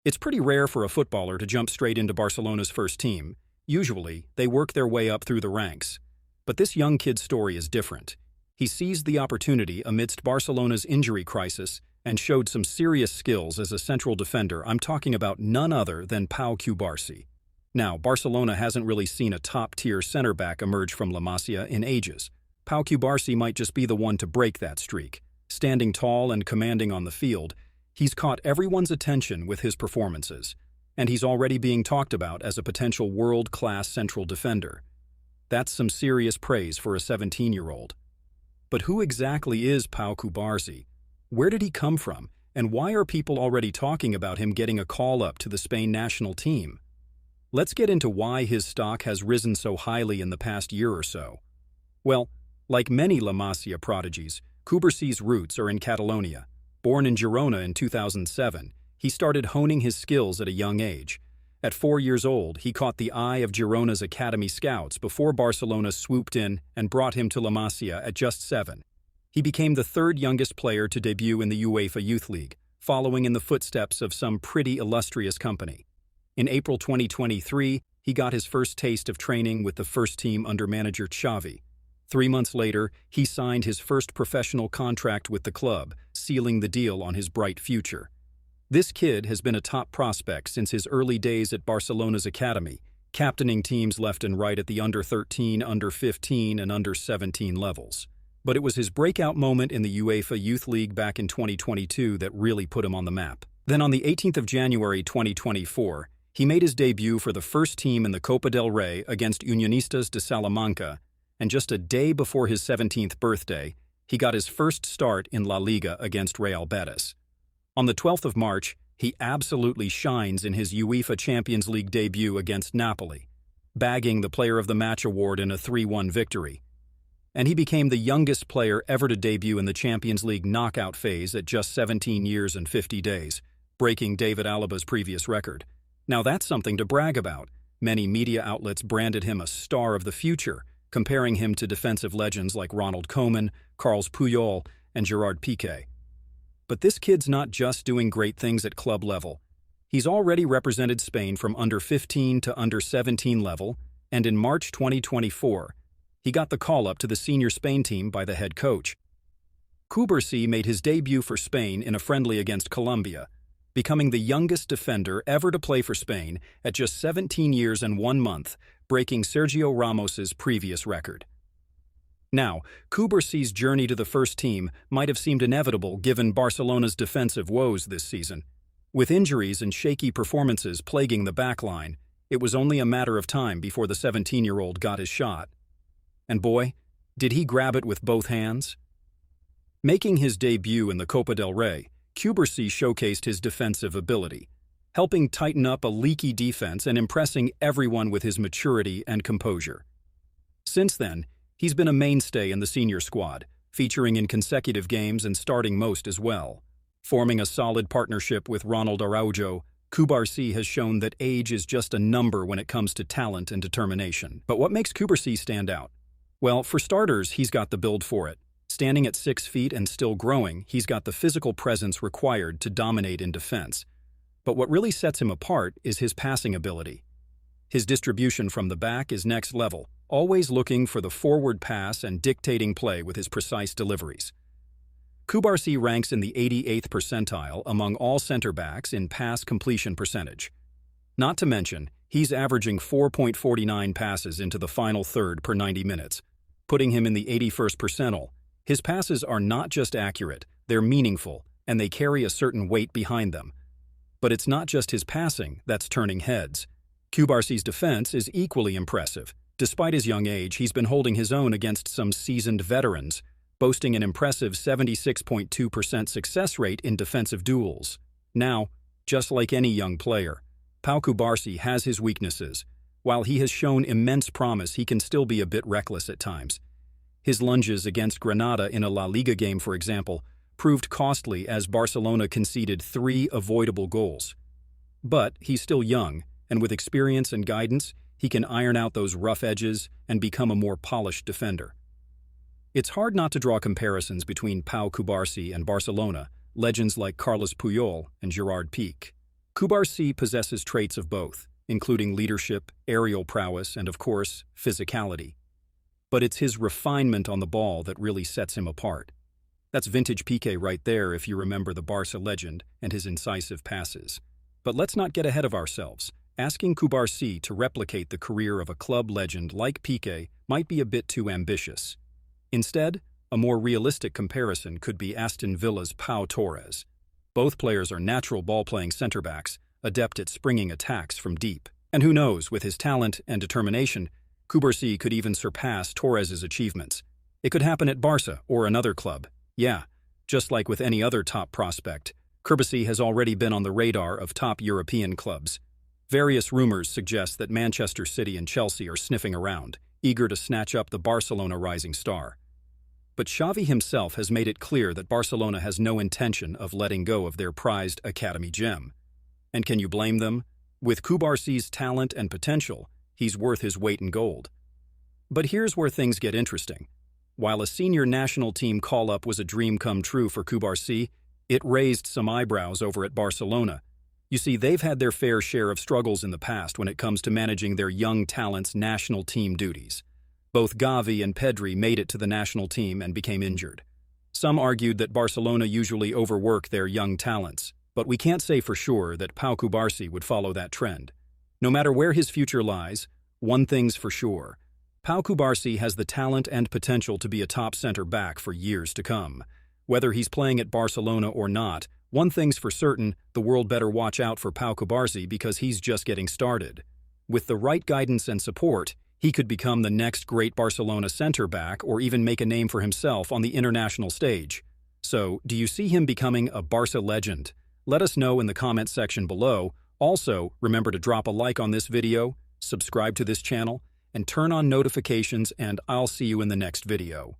It's pretty rare for a footballer to jump straight into Barcelona's first team. Usually, they work their way up through the ranks. But this young kid's story is different. He seized the opportunity amidst Barcelona's injury crisis and showed some serious skills as a central defender. I'm talking about none other than Pau Cubarsi. Now, Barcelona hasn't really seen a top-tier center-back emerge from La Masia in ages. Pau Cubarsi might just be the one to break that streak. Standing tall and commanding on the field, he's caught everyone's attention with his performances, and he's already being talked about as a potential world-class central defender. That's some serious praise for a 17-year-old. But who exactly is Pau Cubarsi? Where did he come from, and why are people already talking about him getting a call-up to the Spain national team? Let's get into why his stock has risen so highly in the past year or so. Well, like many La Masia prodigies, Cubarsi's roots are in Catalonia. Born in Girona in 2007, he started honing his skills at a young age. At 4 years old, he caught the eye of Girona's academy scouts before Barcelona swooped in and brought him to La Masia at just 7. He became the third youngest player to debut in the UEFA Youth League, following in the footsteps of some pretty illustrious company. In April 2023, he got his first taste of training with the first team under manager Xavi. 3 months later, he signed his first professional contract with the club, sealing the deal on his bright future. This kid has been a top prospect since his early days at Barcelona's academy, captaining teams left and right at the under-13, under-15, and under-17 levels. But it was his breakout moment in the UEFA Youth League back in 2022 that really put him on the map. Then on the 18th of January 2024, he made his debut for the first team in the Copa del Rey against Unionistas de Salamanca, and just a day before his 17th birthday, he got his first start in La Liga against Real Betis. On the 12th of March, he absolutely shines in his UEFA Champions League debut against Napoli, bagging the Player of the Match award in a 3-1 victory. And he became the youngest player ever to debut in the Champions League knockout phase at just 17 years and 50 days, breaking David Alaba's previous record. Now that's something to brag about. Many media outlets branded him a star of the future, comparing him to defensive legends like Ronald Koeman, Carles Puyol, and Gerard Piqué. But this kid's not just doing great things at club level. He's already represented Spain from under-15 to under-17 level, and in March 2024, he got the call-up to the senior Spain team by the head coach. Cubarsi made his debut for Spain in a friendly against Colombia, becoming the youngest defender ever to play for Spain at just 17 years and 1 month, breaking Sergio Ramos's previous record. Now, Cubarsi's journey to the first team might have seemed inevitable given Barcelona's defensive woes this season. With injuries and shaky performances plaguing the backline, it was only a matter of time before the 17-year-old got his shot. And boy, did he grab it with both hands. Making his debut in the Copa del Rey, Cubarsi showcased his defensive ability, helping tighten up a leaky defense and impressing everyone with his maturity and composure. Since then, he's been a mainstay in the senior squad, featuring in consecutive games and starting most as well. Forming a solid partnership with Ronald Araujo, Cubarsi has shown that age is just a number when it comes to talent and determination. But what makes Cubarsi stand out? Well, for starters, he's got the build for it. Standing at 6 feet and still growing, he's got the physical presence required to dominate in defense. But what really sets him apart is his passing ability. His distribution from the back is next level, always looking for the forward pass and dictating play with his precise deliveries. Cubarsi ranks in the 88th percentile among all center backs in pass completion percentage. Not to mention, he's averaging 4.49 passes into the final third per 90 minutes, putting him in the 81st percentile. His passes are not just accurate, they're meaningful, and they carry a certain weight behind them. But it's not just his passing that's turning heads. Cubarsi's defense is equally impressive. Despite his young age, he's been holding his own against some seasoned veterans, boasting an impressive 76.2% success rate in defensive duels. Now, just like any young player, Pau Cubarsi has his weaknesses. While he has shown immense promise, he can still be a bit reckless at times. His lunges against Granada in a La Liga game, for example, proved costly as Barcelona conceded 3 avoidable goals. But he's still young, and with experience and guidance, he can iron out those rough edges and become a more polished defender. It's hard not to draw comparisons between Pau Cubarsi and Barcelona, legends like Carles Puyol and Gerard Piqué. Cubarsi possesses traits of both, including leadership, aerial prowess, and of course, physicality. But it's his refinement on the ball that really sets him apart. That's vintage Piqué right there if you remember the Barca legend and his incisive passes. But let's not get ahead of ourselves. Asking Cubarsi to replicate the career of a club legend like Piqué might be a bit too ambitious. Instead, a more realistic comparison could be Aston Villa's Pau Torres. Both players are natural ball-playing center-backs, adept at springing attacks from deep. And who knows, with his talent and determination, Cubarsi could even surpass Torres's achievements. It could happen at Barca or another club. Yeah, just like with any other top prospect, Cubarsi has already been on the radar of top European clubs. Various rumors suggest that Manchester City and Chelsea are sniffing around, eager to snatch up the Barcelona rising star. But Xavi himself has made it clear that Barcelona has no intention of letting go of their prized academy gem. And can you blame them? With Cubarsi's talent and potential, he's worth his weight in gold. But here's where things get interesting. While a senior national team call-up was a dream come true for Cubarsi, it raised some eyebrows over at Barcelona. You see, they've had their fair share of struggles in the past when it comes to managing their young talents' national team duties. Both Gavi and Pedri made it to the national team and became injured. Some argued that Barcelona usually overwork their young talents, but we can't say for sure that Pau Cubarsi would follow that trend. No matter where his future lies, one thing's for sure. Pau Cubarsi has the talent and potential to be a top center-back for years to come. Whether he's playing at Barcelona or not, one thing's for certain, the world better watch out for Pau Cubarsi because he's just getting started. With the right guidance and support, he could become the next great Barcelona center-back or even make a name for himself on the international stage. So, do you see him becoming a Barca legend? Let us know in the comment section below. Also, remember to drop a like on this video, subscribe to this channel, and turn on notifications, and I'll see you in the next video.